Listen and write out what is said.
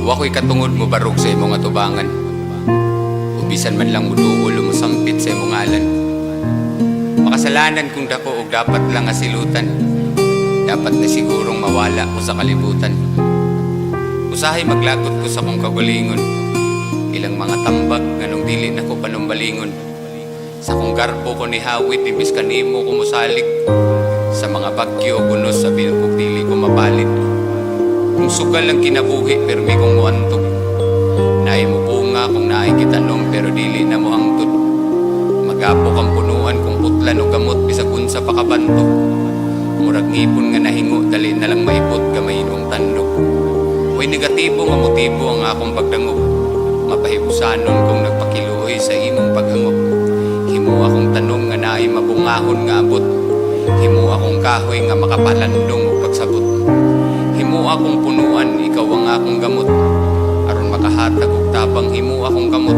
Wako'y katungod mo barog sa imong atubangan. Ubisan man lang muduulo mo sampit sa imong ngalan. Makasalanan kung dako og dapat lang asilutan. Dapat na sigurong mawala ko sa kalibutan. Usahay maglagot ko sa kong kagalingon. Ilang mga tambag nganong dili na ko panumbalingon. Sa kong garbo ko ni hawit ibis kanimo ko musalik. Sa mga bagyo gunos sa bilkog dili ko mapalit. Kung sugal lang kinabuhi permi kong muantog. Naay mo bunga kung naay kitanong pero dili na mo hangtod. Magapo kang punuan kung putlan o gamot bisag unsa pa kabanto. Murag ngipon nga nahingo dali na lang maipot gamay inong tandog. Way negatibo nga motibo ang akong pagdangog. Mapahibusanon kung nagpakiluoy sa imong paghangop. Himo akong tanong nga naay mabungahon nga abot. Himo akong kahoy nga makapalandong o pagsabot. Himo akong punuan, ikaw ang akong gamot. Aron makahatag og tabang himo akong gamot.